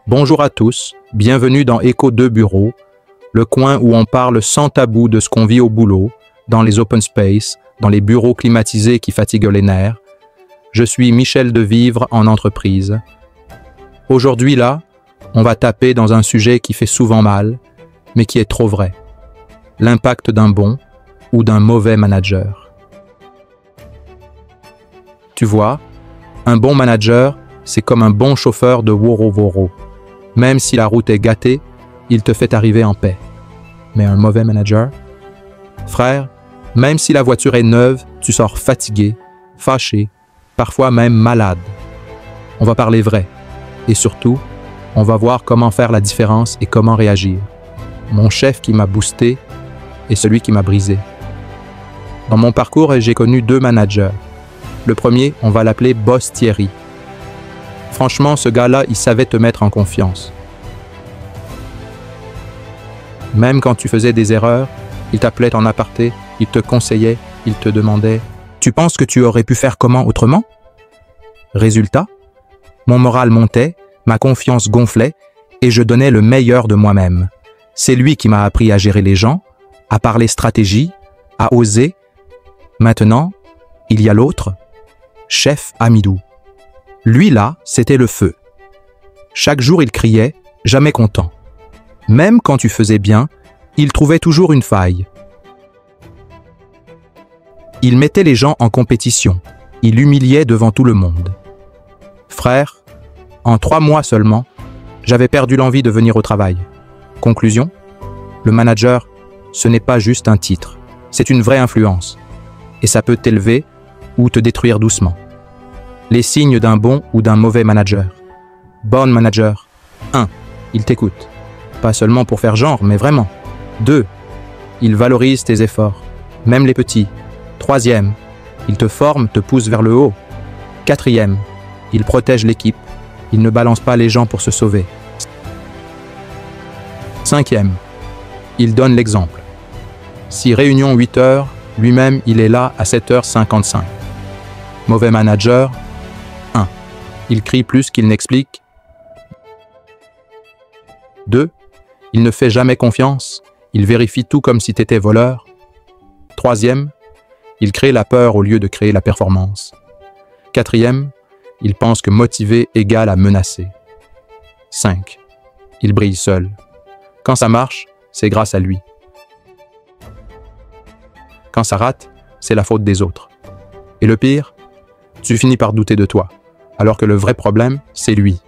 Bonjour à tous, bienvenue dans Écho de Bureau, le coin où on parle sans tabou de ce qu'on vit au boulot, dans les open space, dans les bureaux climatisés qui fatiguent les nerfs. Je suis Michel Devivre en entreprise. Aujourd'hui là, on va taper dans un sujet qui fait souvent mal, mais qui est trop vrai. L'impact d'un bon ou d'un mauvais manager. Tu vois, un bon manager, c'est comme un bon chauffeur de Woro-Woro. Même si la route est gâtée, il te fait arriver en paix. Mais un mauvais manager? Frère, même si la voiture est neuve, tu sors fatigué, fâché, parfois même malade. On va parler vrai. Et surtout, on va voir comment faire la différence et comment réagir. Mon chef qui m'a boosté et celui qui m'a brisé. Dans mon parcours, j'ai connu deux managers. Le premier, on va l'appeler Boss Thierry. Franchement, ce gars-là, il savait te mettre en confiance. Même quand tu faisais des erreurs, il t'appelait en aparté, il te conseillait, il te demandait « Tu penses que tu aurais pu faire comment autrement ?» Résultat, mon moral montait, ma confiance gonflait et je donnais le meilleur de moi-même. C'est lui qui m'a appris à gérer les gens, à parler stratégie, à oser. Maintenant, il y a l'autre, Chef Amidou. Lui là, c'était le feu. Chaque jour il criait, jamais content. Même quand tu faisais bien, il trouvait toujours une faille. Il mettait les gens en compétition. Il humiliait devant tout le monde. Frère, en 3 mois seulement, j'avais perdu l'envie de venir au travail. Conclusion, le manager, ce n'est pas juste un titre. C'est une vraie influence. Et ça peut t'élever ou te détruire doucement. Les signes d'un bon ou d'un mauvais manager. Bon manager. 1. Il t'écoute. Pas seulement pour faire genre, mais vraiment. 2. Il valorise tes efforts, même les petits. 3e. Il te forme, te pousse vers le haut. 4e. Il protège l'équipe. Il ne balance pas les gens pour se sauver. 5e. Il donne l'exemple. Si réunion 8 heures, lui-même, il est là à 7h55. Mauvais manager. 1. Il crie plus qu'il n'explique. 2. Il ne fait jamais confiance. Il vérifie tout comme si t'étais voleur. 3e. Il crée la peur au lieu de créer la performance. 4e. Il pense que motiver égale à menacer. 5. Il brille seul. Quand ça marche, c'est grâce à lui. Quand ça rate, c'est la faute des autres. Et le pire, tu finis par douter de toi, alors que le vrai problème, c'est lui.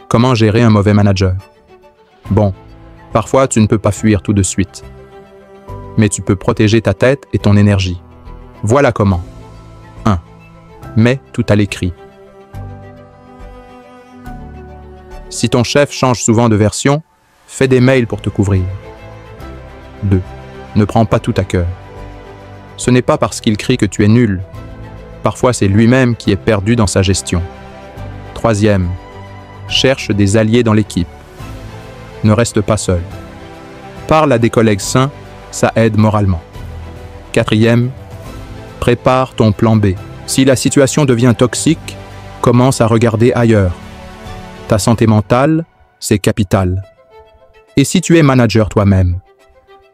Comment gérer un mauvais manager? Bon, parfois tu ne peux pas fuir tout de suite. Mais tu peux protéger ta tête et ton énergie. Voilà comment. 1. Mets tout à l'écrit. Si ton chef change souvent de version, fais des mails pour te couvrir. 2. Ne prends pas tout à cœur. Ce n'est pas parce qu'il crie que tu es nul. Parfois, c'est lui-même qui est perdu dans sa gestion. 3e. Cherche des alliés dans l'équipe. Ne reste pas seul. Parle à des collègues sains, ça aide moralement. 4e. Prépare ton plan B. Si la situation devient toxique, commence à regarder ailleurs. Ta santé mentale, c'est capital. Et si tu es manager toi-même,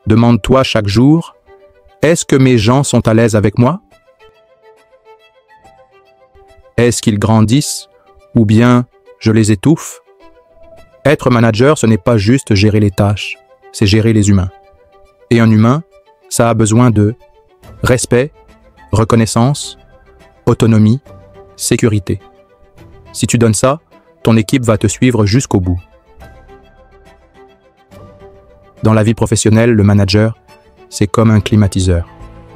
demande-toi chaque jour, est-ce que mes gens sont à l'aise avec moi? Est-ce qu'ils grandissent ou bien je les étouffe? Être manager, ce n'est pas juste gérer les tâches, c'est gérer les humains. Et un humain, ça a besoin de respect, reconnaissance, autonomie, sécurité. Si tu donnes ça, ton équipe va te suivre jusqu'au bout. Dans la vie professionnelle, le manager, c'est comme un climatiseur.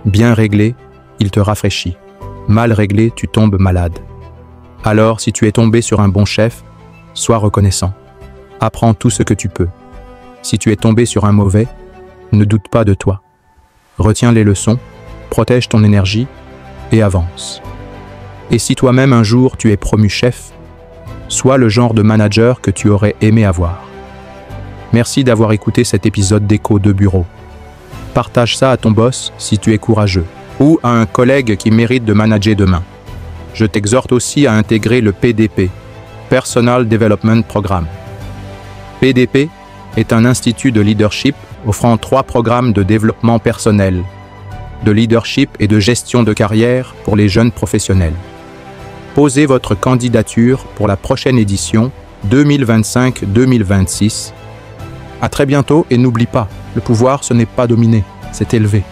Bien réglé, il te rafraîchit. Mal réglé, tu tombes malade. Alors, si tu es tombé sur un bon chef, sois reconnaissant. Apprends tout ce que tu peux. Si tu es tombé sur un mauvais, ne doute pas de toi. Retiens les leçons, protège ton énergie et avance. Et si toi-même un jour tu es promu chef, sois le genre de manager que tu aurais aimé avoir. Merci d'avoir écouté cet épisode d'Écho de Bureau. Partage ça à ton boss si tu es courageux, ou à un collègue qui mérite de manager demain. Je t'exhorte aussi à intégrer le PDP, Personal Development Programme. PDP est un institut de leadership offrant 3 programmes de développement personnel, de leadership et de gestion de carrière pour les jeunes professionnels. Posez votre candidature pour la prochaine édition 2025-2026. À très bientôt et n'oublie pas, le pouvoir ce n'est pas dominer, c'est élever.